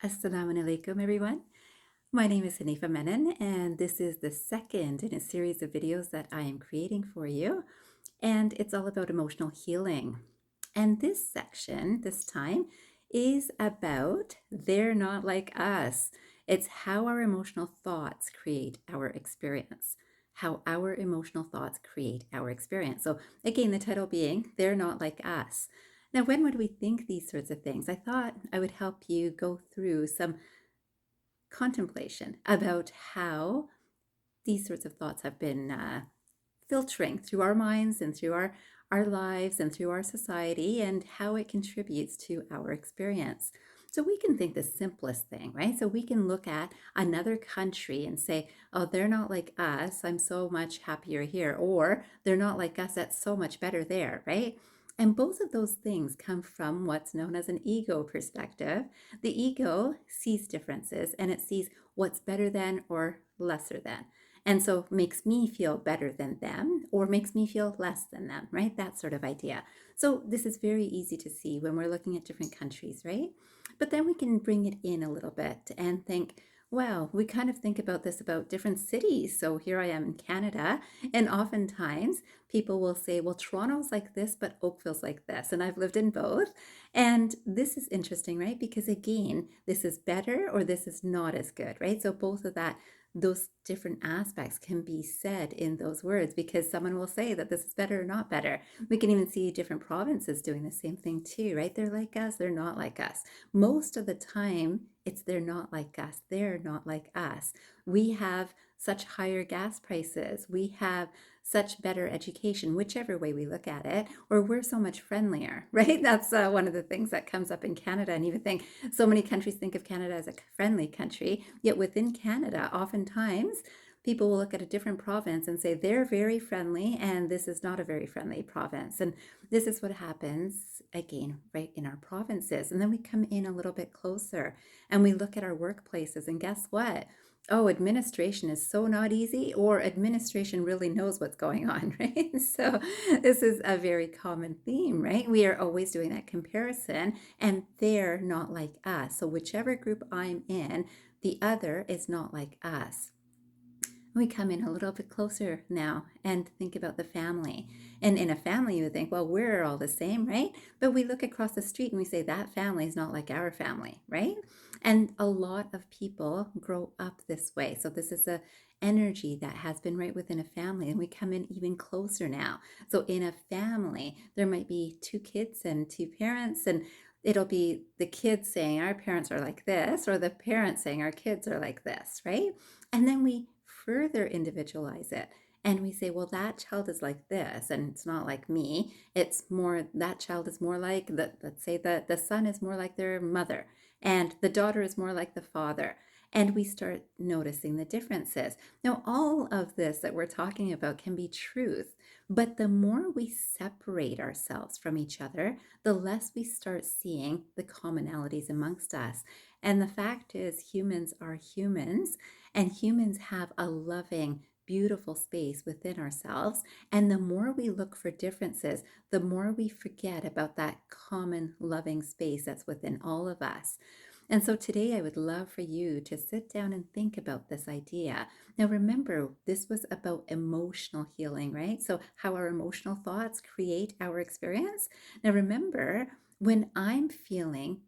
Assalamu alaikum, everyone. My name is Hanifa Menon, and this is the second in a series of videos that I am creating for you. And it's all about emotional healing. And this section, this time, is about they're not like us. It's how our emotional thoughts create our experience. How our emotional thoughts create our experience. So, again, the title being They're Not Like Us. Now, when would we think these sorts of things? I thought I would help you go through some contemplation about how these sorts of thoughts have been filtering through our minds and through our lives and through our society and how it contributes to our experience. So we can think the simplest thing, right? So we can look at another country and say, oh, they're not like us. I'm so much happier here. Or they're not like us. That's so much better there, right? And both of those things come from what's known as an ego perspective. The ego sees differences and it sees what's better than or lesser than. And so makes me feel better than them or makes me feel less than them, right? That sort of idea. So this is very easy to see when we're looking at different countries, right? But then we can bring it in a little bit and think, well, we kind of think about this about different cities. So here I am in Canada, and oftentimes people will say, well, Toronto's like this, but Oakville's like this. And I've lived in both. And this is interesting, right? Because again, this is better or this is not as good, right? So both of that those different aspects can be said in those words because someone will say that this is better or not better. We can even see different provinces doing the same thing too, right? They're like us, they're not like us. Most of the time, it's they're not like us, they're not like us. We have such higher gas prices, we have such better education, whichever way we look at it, or we're so much friendlier, right? That's one of the things that comes up in Canada. And even think so many countries think of Canada as a friendly country, yet within Canada, oftentimes people will look at a different province and say they're very friendly and this is not a very friendly province. And this is what happens again right in our provinces. And then we come in a little bit closer and we look at our workplaces, and guess what? Oh, administration is so not easy, or administration really knows what's going on, right? So, this is a very common theme, right? We are always doing that comparison, and they're not like us. So, whichever group I'm in, the other is not like us. We come in a little bit closer now and think about the family. And in a family, you would think, well, we're all the same, right? But we look across the street and we say, that family is not like our family, right? And a lot of people grow up this way. So this is a energy that has been right within a family, and we come in even closer now. So in a family, there might be two kids and two parents, and it'll be the kids saying our parents are like this, or the parents saying our kids are like this, right? And then we further individualize it. And we say, well, that child is like this, and it's not like me. It's more, that child is more like, let's say that the son is more like their mother, and the daughter is more like the father. And we start noticing the differences. Now, all of this that we're talking about can be truth, but the more we separate ourselves from each other, the less we start seeing the commonalities amongst us. And the fact is, humans are humans, and humans have a loving, beautiful space within ourselves. And the more we look for differences, the more we forget about that common loving space that's within all of us. And so today I would love for you to sit down and think about this idea. Now, remember, this was about emotional healing, right? So, how our emotional thoughts create our experience. Now, remember, when I'm feeling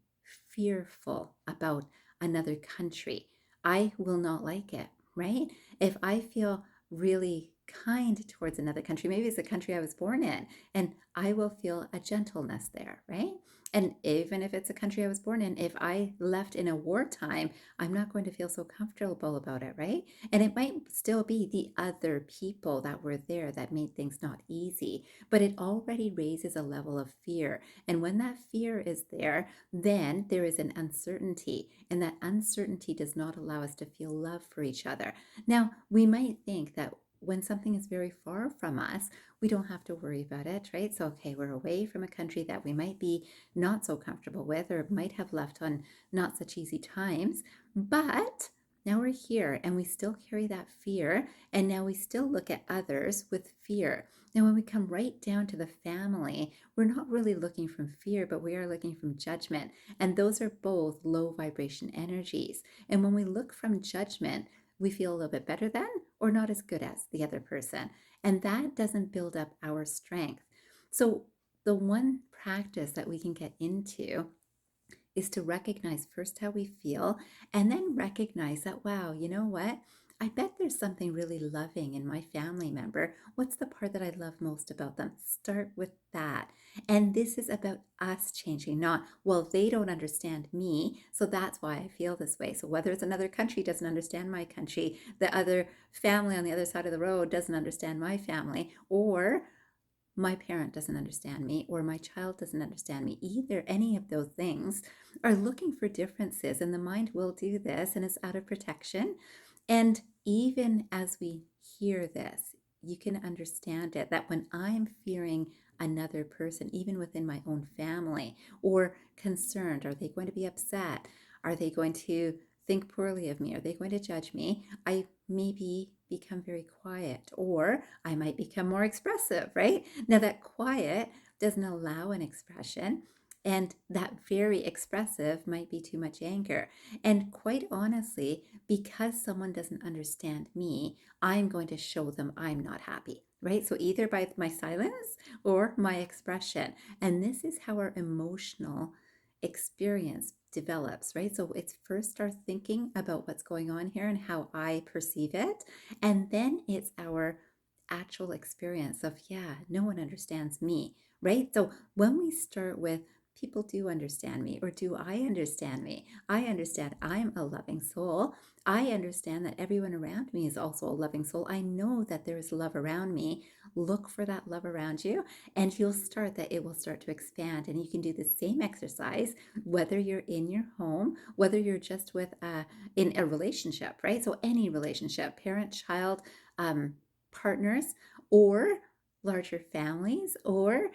fearful about another country, I will not like it, right? If I feel really kind towards another country, maybe it's the country I was born in, and I will feel a gentleness there, right? And even if it's a country I was born in, if I left in a wartime, I'm not going to feel so comfortable about it, right? And it might still be the other people that were there that made things not easy, but it already raises a level of fear. And when that fear is there, then there is an uncertainty, and that uncertainty does not allow us to feel love for each other. Now, we might think that when something is very far from us, we don't have to worry about it, right? So, okay, we're away from a country that we might be not so comfortable with or might have left on not such easy times. But Now we're here and we still carry that fear. And now we still look at others with fear. Now, when we come right down to the family, we're not really looking from fear, but we are looking from judgment. And those are both low vibration energies. And when we look from judgment, we feel a little bit better than or not as good as the other person. And that doesn't build up our strength. So, the one practice that we can get into is to recognize first how we feel and then recognize that, wow, you know what? I bet there's something really loving in my family member. What's the part that I love most about them? Start with that. And this is about us changing, not, well, they don't understand me, so that's why I feel this way. So whether it's another country doesn't understand my country, the other family on the other side of the road doesn't understand my family, or my parent doesn't understand me or my child doesn't understand me, either any of those things are looking for differences, and the mind will do this and it's out of protection. And even as we hear this, you can understand it that when I'm fearing another person, even within my own family, or concerned, are they going to be upset, are they going to think poorly of me, are they going to judge me, I maybe become very quiet, or I might become more expressive, right? Now, that quiet doesn't allow an expression, and that very expressive might be too much anger. And quite honestly, because someone doesn't understand me, I'm going to show them I'm not happy, right? So either by my silence or my expression. And this is how our emotional experience develops, right? So it's first our thinking about what's going on here and how I perceive it. And then it's our actual experience of, yeah, no one understands me, right? So when we start with, people do understand me, or do I understand me? I understand I'm a loving soul. I understand that everyone around me is also a loving soul. I know that there is love around me. Look for that love around you, and you'll start that, it will start to expand. And you can do the same exercise whether you're in your home, whether you're just with in a relationship, right? So any relationship, parent, child, um, partners, or larger families, or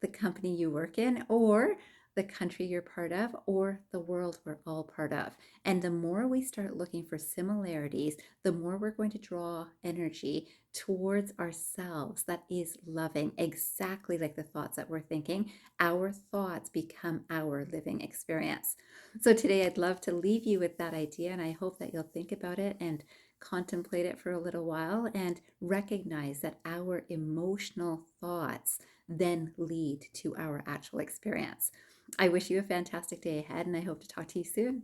the company you work in, or the country you're part of, or the world we're all part of. And the more we start looking for similarities, the more we're going to draw energy towards ourselves that is loving, exactly like the thoughts that we're thinking. Our thoughts become our living experience. So today I'd love to leave you with that idea, and I hope that you'll think about it and contemplate it for a little while and recognize that our emotional thoughts then lead to our actual experience. I wish you a fantastic day ahead, and I hope to talk to you soon.